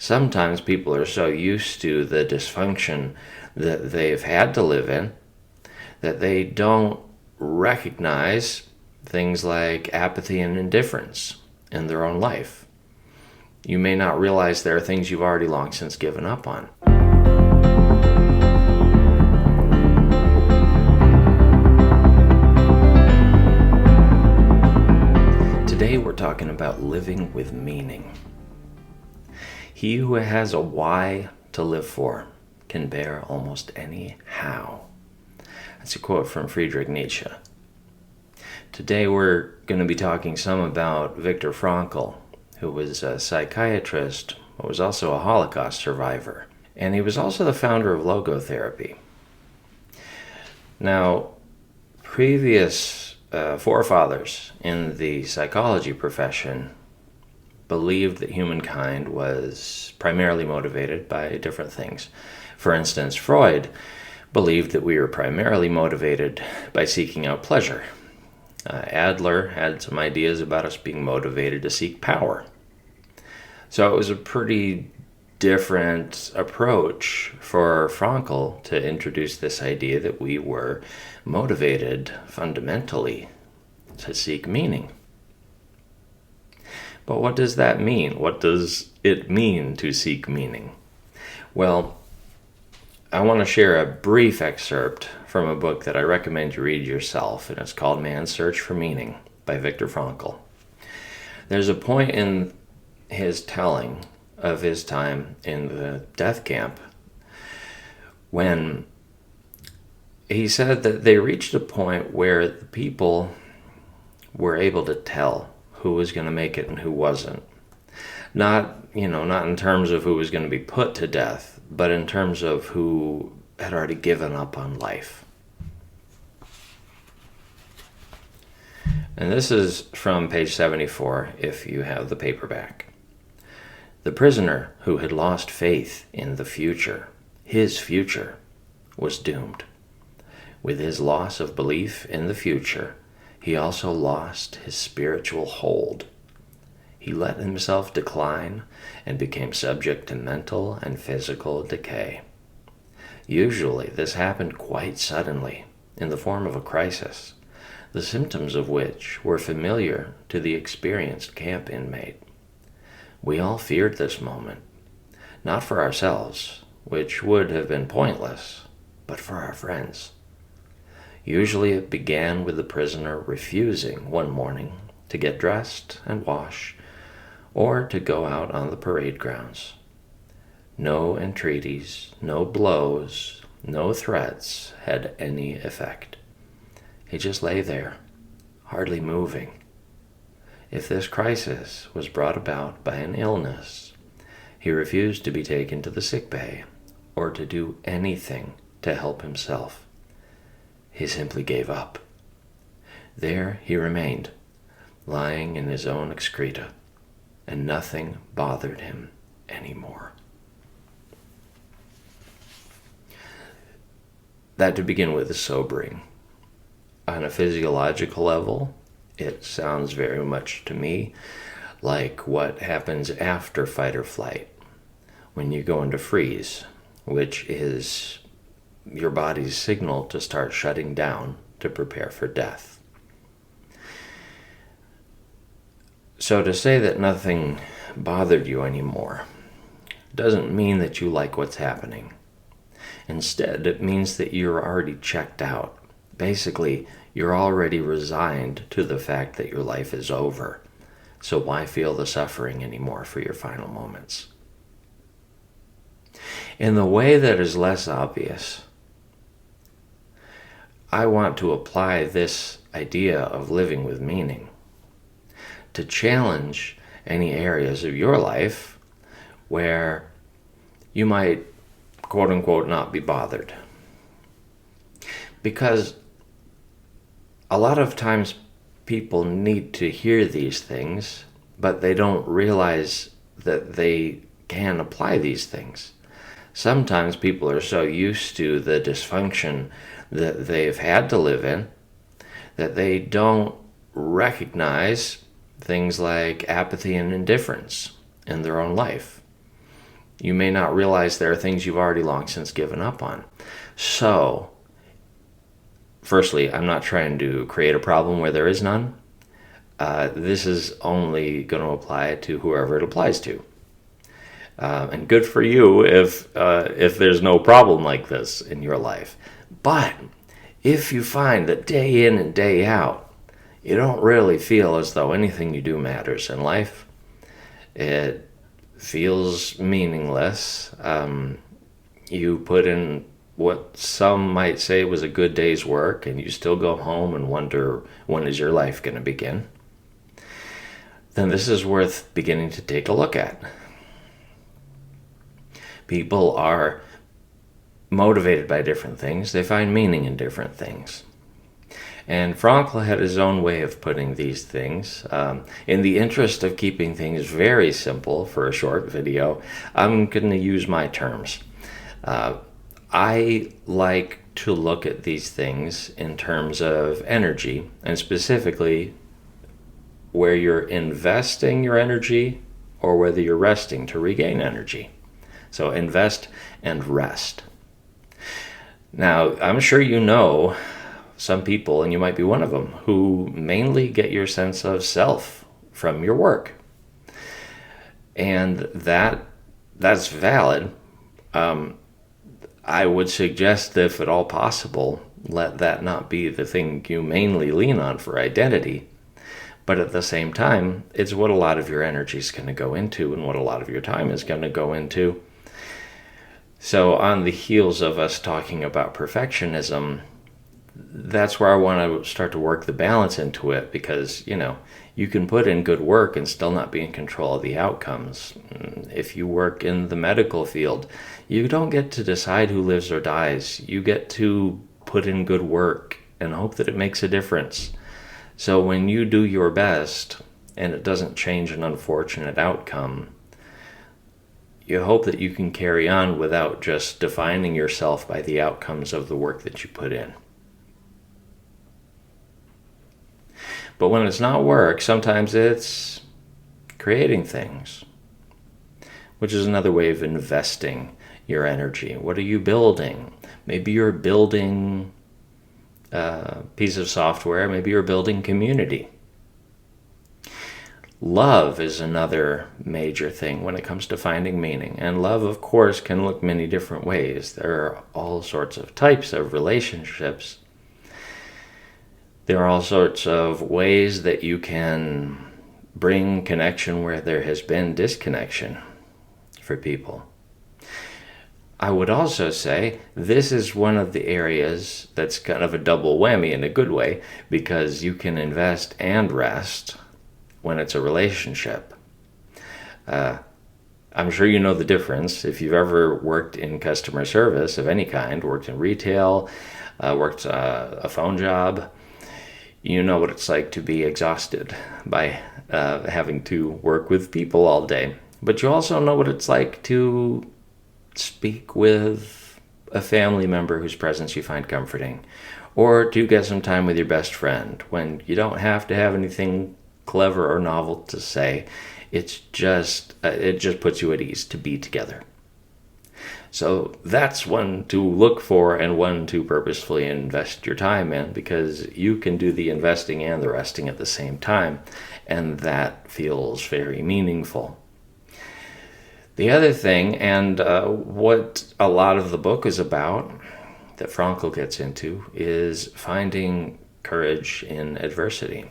Sometimes people are so used to the dysfunction that they've had to live in that they don't recognize things like apathy and indifference in their own life. You may not realize there are things you've already long since given up on. Today we're talking about living with meaning. He who has a why to live for can bear almost any how. That's a quote from Friedrich Nietzsche. Today we're going to be talking some about Viktor Frankl, who was a psychiatrist, but was also a Holocaust survivor. And he was also the founder of logotherapy. Now, previous forefathers in the psychology profession believed that humankind was primarily motivated by different things. For instance, Freud believed that we were primarily motivated by seeking out pleasure. Adler had some ideas about us being motivated to seek power. So it was a pretty different approach for Frankl to introduce this idea that we were motivated fundamentally to seek meaning. But what does that mean? What does it mean to seek meaning? Well, I want to share a brief excerpt from a book that I recommend you read yourself, and it's called Man's Search for Meaning by Viktor Frankl. There's a point in his telling of his time in the death camp when he said that they reached a point where the people were able to tell who was going to make it and who wasn't. Not in terms of who was going to be put to death, but in terms of who had already given up on life. And this is from page 74, if you have the paperback. The prisoner who had lost faith in the future, his future, was doomed. With his loss of belief in the future, he also lost his spiritual hold. He let himself decline and became subject to mental and physical decay. Usually, this happened quite suddenly, in the form of a crisis, the symptoms of which were familiar to the experienced camp inmate. We all feared this moment, not for ourselves, which would have been pointless, but for our friends. Usually it began with the prisoner refusing one morning to get dressed and wash, or to go out on the parade grounds. No entreaties, no blows, no threats had any effect. He just lay there, hardly moving. If this crisis was brought about by an illness, he refused to be taken to the sick bay or to do anything to help himself. He simply gave up. There he remained, lying in his own excreta, and nothing bothered him anymore. That, to begin with, is sobering. On a physiological level, it sounds very much to me like what happens after fight or flight, when you go into freeze, which is your body's signal to start shutting down to prepare for death. So to say that nothing bothered you anymore doesn't mean that you like what's happening. Instead, it means that you're already checked out. Basically, you're already resigned to the fact that your life is over. So why feel the suffering anymore for your final moments? In the way that is less obvious, I want to apply this idea of living with meaning to challenge any areas of your life where you might, quote unquote, not be bothered. Because a lot of times people need to hear these things, but they don't realize that they can apply these things. Sometimes people are so used to the dysfunction that they've had to live in that they don't recognize things like apathy and indifference in their own life. You may not realize there are things you've already long since given up on. So, firstly, I'm not trying to create a problem where there is none. This is only going to apply to whoever it applies to. And good for you if there's no problem like this in your life. But if you find that day in and day out, you don't really feel as though anything you do matters in life, it feels meaningless, you put in what some might say was a good day's work, and you still go home and wonder, when is your life going to begin? Then this is worth beginning to take a look at. People are motivated by different things. They find meaning in different things. And Frankl had his own way of putting these things. In the interest of keeping things very simple for a short video, I'm going to use my terms. I like to look at these things in terms of energy, and specifically where you're investing your energy or whether you're resting to regain energy. So invest and rest. Now, I'm sure you know some people, and you might be one of them, who mainly get your sense of self from your work. And that's valid. I would suggest that if at all possible, let that not be the thing you mainly lean on for identity. But at the same time, it's what a lot of your energy is going to go into and what a lot of your time is going to go into. So on the heels of us talking about perfectionism, that's where I want to start to work the balance into it, because, you can put in good work and still not be in control of the outcomes. If you work in the medical field, you don't get to decide who lives or dies. You get to put in good work and hope that it makes a difference. So when you do your best and it doesn't change an unfortunate outcome, you hope that you can carry on without just defining yourself by the outcomes of the work that you put in. But when it's not work, sometimes it's creating things, which is another way of investing your energy. What are you building? Maybe you're building a piece of software. Maybe you're building community. Love is another major thing when it comes to finding meaning. And love, of course, can look many different ways. There are all sorts of types of relationships. There are all sorts of ways that you can bring connection where there has been disconnection for people. I would also say this is one of the areas that's kind of a double whammy in a good way, because you can invest and rest when it's a relationship. I'm sure you know the difference. If you've ever worked in customer service of any kind, worked in retail, worked a phone job, you know what it's like to be exhausted by having to work with people all day. But you also know what it's like to speak with a family member whose presence you find comforting, or to get some time with your best friend when you don't have to have anything clever or novel to say. It's just it just puts you at ease to be together. So that's one to look for and one to purposefully invest your time in, because you can do the investing and the resting at the same time, and that feels very meaningful. The other thing, and what a lot of the book is about, that Frankl gets into, is finding courage in adversity.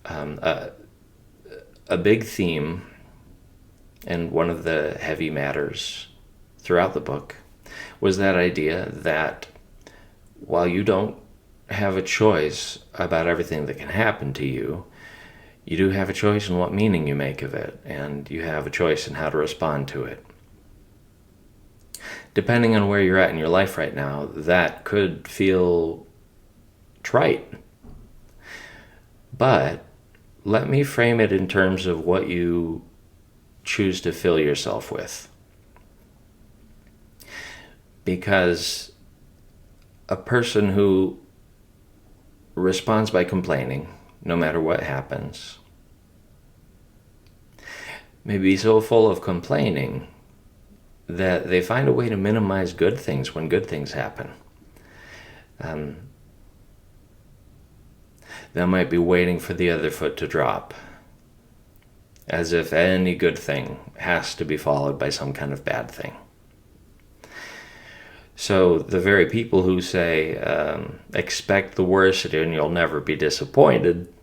A big theme, and one of the heavy matters throughout the book, was that idea that while you don't have a choice about everything that can happen to you, you do have a choice in what meaning you make of it, and you have a choice in how to respond to it. Depending on where you're at in your life right now, that could feel trite. But let me frame it in terms of what you choose to fill yourself with. Because a person who responds by complaining, no matter what happens, may be so full of complaining that they find a way to minimize good things when good things happen. They might be waiting for the other foot to drop, as if any good thing has to be followed by some kind of bad thing. So the very people who say, expect the worst and you'll never be disappointed,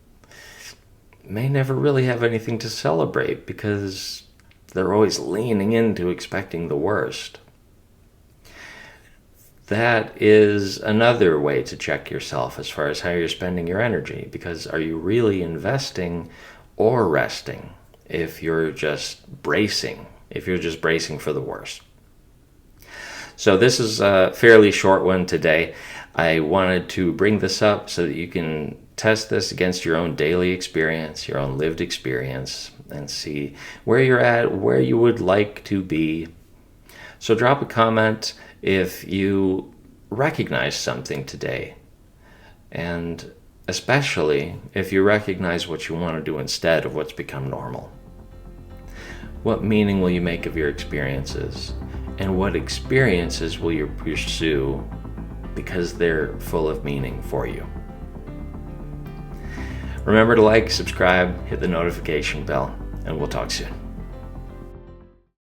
may never really have anything to celebrate because they're always leaning into expecting the worst. That is another way to check yourself as far as how you're spending your energy, because are you really investing or resting if you're just bracing for the worst? So this is a fairly short one today. I wanted to bring this up so that you can test this against your own daily experience, your own lived experience, and see where you're at, where you would like to be. So drop a comment if you recognize something today, and especially if you recognize what you want to do instead of what's become normal. What meaning will you make of your experiences? And what experiences will you pursue because they're full of meaning for you? Remember to like, subscribe, hit the notification bell, and we'll talk soon.